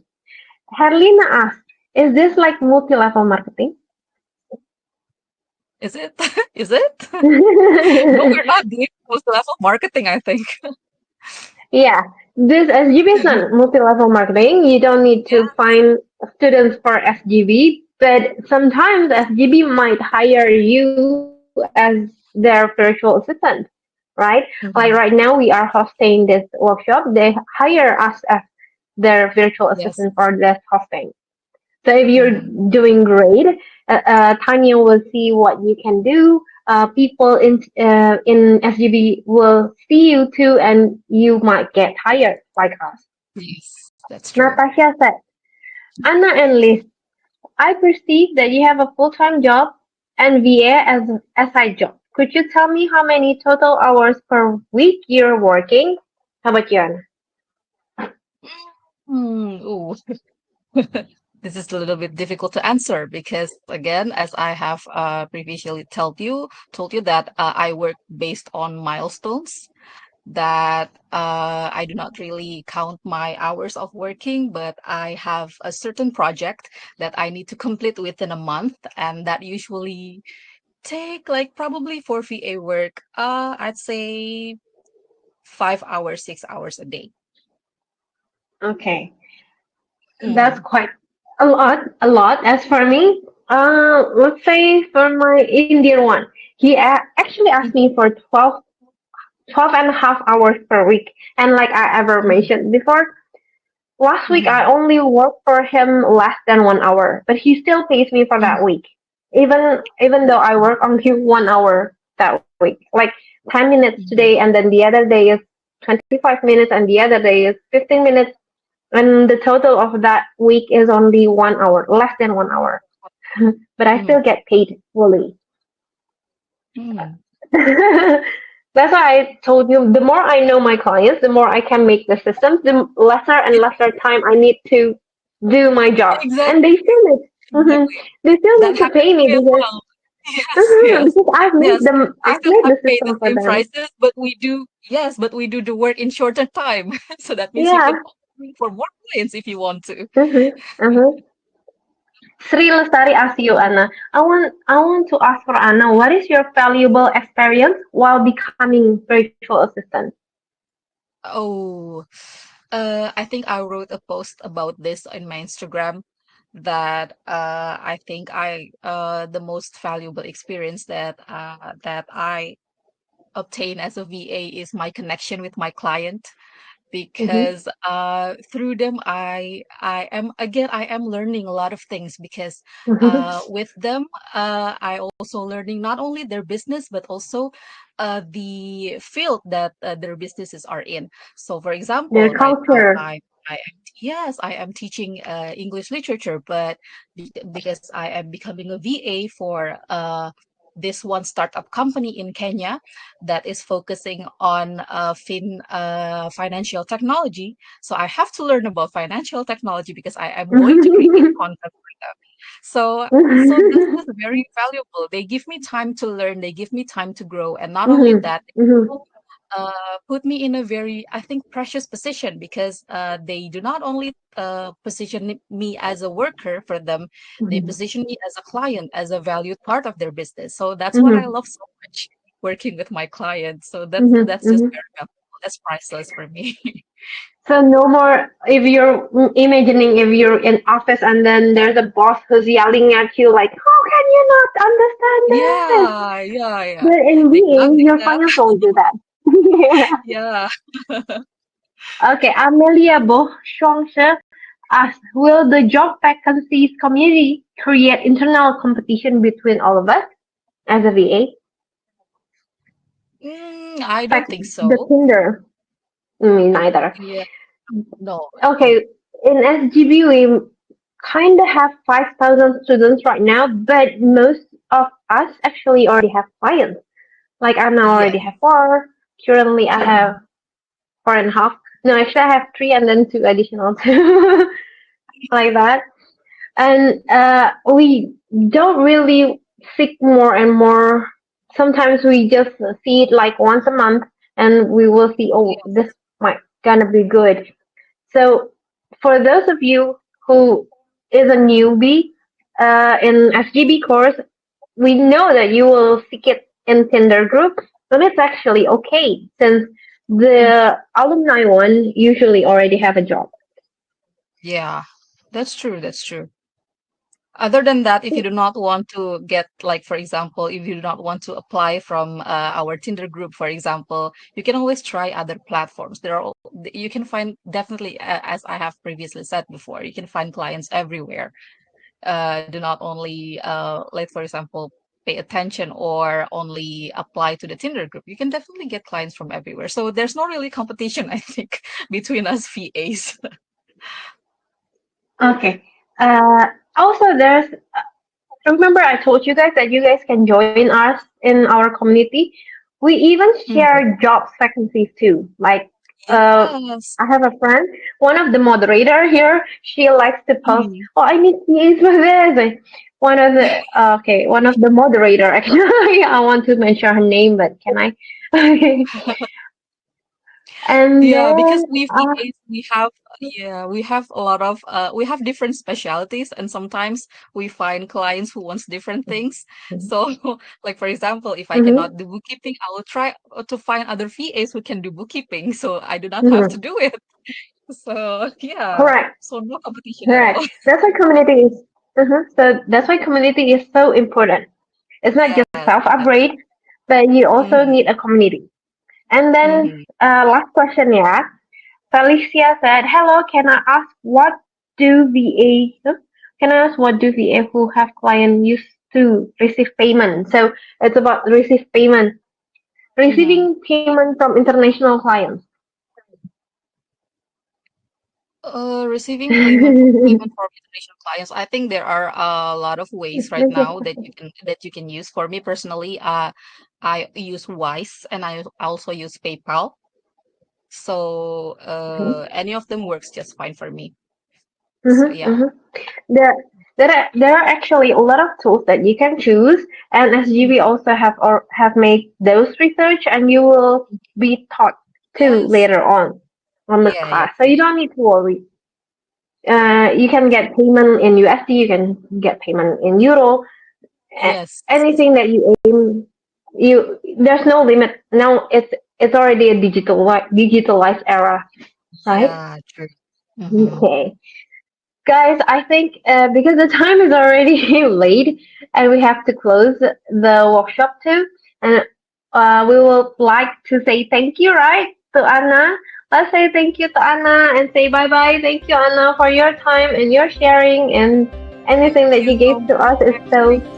C: Herlina asked, is this like multi-level marketing?
B: Is it? Is it? No, we're not doing post-level marketing, I think.
C: Yeah, this SGB is not multi-level marketing. You don't need to find students for SGB, but sometimes SGB might hire you as their virtual assistant, right? Like right now,
B: Mhm.
C: we are hosting this workshop. They hire us as their virtual assistant
B: Yes.
C: for this hosting. So if you're
B: Mhm.
C: doing great, Tanya will see what you can do. People in SGB will see you too, and you might get hired like us.
B: Yes, that's true.
C: Natasha said, Anna and Liz, I perceive that you have a full-time job and VA as a side job. Could you tell me how many total hours per week you're working? How about you, Anna?
B: Ooh. This is a little bit difficult to answer because, again, as I have previously told you that I work based on milestones. That I do not really count my hours of working, but I have a certain project that I need to complete within a month, and that usually take like probably for VA work, I'd say 5 hours, 6 hours a day.
C: Okay, that's
B: Mm-hmm.
C: quite a lot. A lot. As for me, let's say for my Indian one, he actually asked me for 12 and a half hours per week. And like I ever mentioned before, last week I
B: Mm-hmm.
C: only worked for him less than 1 hour, but he still pays me for that
B: Mm-hmm.
C: week. Even though I work only 1 hour that week. Like 10 minutes today and then the other day is 25 minutes and the other day is 15 minutes, and the total of that week is only 1 hour, less than 1 hour. But I
B: Mm-hmm.
C: still get paid fully.
B: Mm-hmm.
C: That's why I told you the more I know my clients, the more I can make the systems, the lesser and lesser time I need to do my job. And
B: Exactly,
C: they still need, mhm,
B: exactly.
C: they still
B: That
C: need to
B: happened
C: pay
B: to
C: me
B: me as
C: because,
B: well. Yes, yes,
C: because
B: yes. They
C: I've
B: still
C: made
B: have
C: the
B: to pay the
C: system for
B: same
C: them.
B: prices, but we do, yes, but we do the work in shorter time. So that means you can
C: Yeah.
B: opt for more clients if you want to.
C: Mm-hmm. Mm-hmm. Sri Lestari asks you, Anna. I want to ask for Anna, what is your valuable experience while becoming virtual assistant?
B: Oh, I think I wrote a post about this on my Instagram that I think I the most valuable experience that I obtain as a VA is my connection with my client,
C: Mm-hmm.
B: because through them I am learning a lot of things, because with them I also learning not only their business but also the field that their businesses are in. So for
C: Their
B: example, right now
C: culture.
B: I am, yes, I am teaching English literature, but because I am becoming a VA for this one startup company in Kenya that is focusing on financial technology. So I have to learn about financial technology because I am going to create content for them. So this is very valuable. They give me time to learn, they give me time to grow, and not only
C: Mhm,
B: that,
C: mhm,
B: put me in a very, I think, precious position, because they do not only position me as a worker for them, they
C: mhm,
B: position me as a client, as a valued part of their business. So that's what I
C: mhm,
B: love so much, working with my clients. So
C: mhm,
B: that's just
C: mhm.
B: very valuable. That's priceless for me.
C: So no more if you're imagining if you're in office and then there's a boss who's yelling at you like, how can you not understand this?
B: Yeah, yeah, yeah.
C: But in
B: They cannot
C: VA,
B: do
C: your
B: that.
C: clients won't do that.
B: Yeah.
C: Okay, Amelia Bo Shuangshe asks, will the job vacancies community create internal competition between all of us as a VA?
B: I don't
C: Like
B: think
C: the
B: so.
C: Tinder? Me neither.
B: Yeah, no.
C: Okay, in SGB we kind of have 5,000 students right now, but most of us actually already have clients. Like I now
B: Yeah.
C: already have four. Currently, I have
B: Mhm.
C: 4.5. No, actually, I have three and then two additional two, like that. And we don't really seek more and more. Sometimes we just see it like once a month, and we will see, oh, this might gonna be good. So, for those of you who is a newbie in SGB course, we know that you will seek it in Tinder group, but it's actually okay since
B: Mhm.
C: the alumni one usually already have a job.
B: Yeah, that's true. That's true. Other than that, if you do not want to get, like, for example, if you do not want to apply from our Tinder group, for example, you can always try other platforms. You can find definitely, as I have previously said before, you can find clients everywhere. Do not only, like, for example, pay attention or only apply to the Tinder group. You can definitely get clients from everywhere. So there's no really competition, I think, between us VAs.
C: Okay. Uh, Also, remember I told you guys that you guys can join us in our community. We even
B: Mhm.
C: share jobs vacancies too. Like, uh,
B: Yes.
C: I have a friend, one of the moderator here. She likes to post,
B: Mhm.
C: "Oh, I need CAs for this." One of the moderator. Actually, I want to mention her name, but can I? Okay. And
B: Yeah, because
C: then,
B: we VAs we have we have a lot of we have different specialties, and sometimes we find clients who wants different things. So like for example, if I
C: mhm,
B: cannot do bookkeeping, I will try to find other VAs who can do bookkeeping, so I do not have to
C: mhm.
B: do it. So yeah,
C: Correct,
B: so no competition at all.
C: correct. That's why community is. So that's why community is so important. It's not just
B: Yes, yes.
C: self-upgrade, but you also
B: Mm-hmm.
C: need a community. And then
B: Mm-hmm.
C: last question, yeah. Felicia said, "Hello, can I ask what do VA? Can I ask what do VA who have client used to receive payment? So it's about receive payment,
B: Mm-hmm.
C: receiving payment from international clients.
B: Receiving payment from international clients. I think there are a lot of ways right now that you can use. For me personally, I use Wise and I also use PayPal. So any of them works just fine for me. So
C: Mm-hmm,
B: yeah.
C: mm-hmm. There, there are actually a lot of tools that you can choose, and SGB
B: Mhm.
C: also have made those research, and you will be taught too
B: Yes.
C: later on the
B: Yeah. Yeah.
C: class. So you don't need to worry. You can get payment in USD, you can get payment in Euro,
B: Yes.
C: anything that you aim. You there's no limit. Now it's already a digitalized era, right?
B: Yeah. True. Mm-hmm.
C: Okay. Guys, I think because the time is already late and we have to close the workshop too, and we would like to say thank you, right, to Anna. Let's say thank you to Anna and say bye bye. Thank you, Anna, for your time and your sharing and anything
B: Thank
C: that
B: you
C: you gave
B: so
C: to us is
B: much.
C: so
B: Thank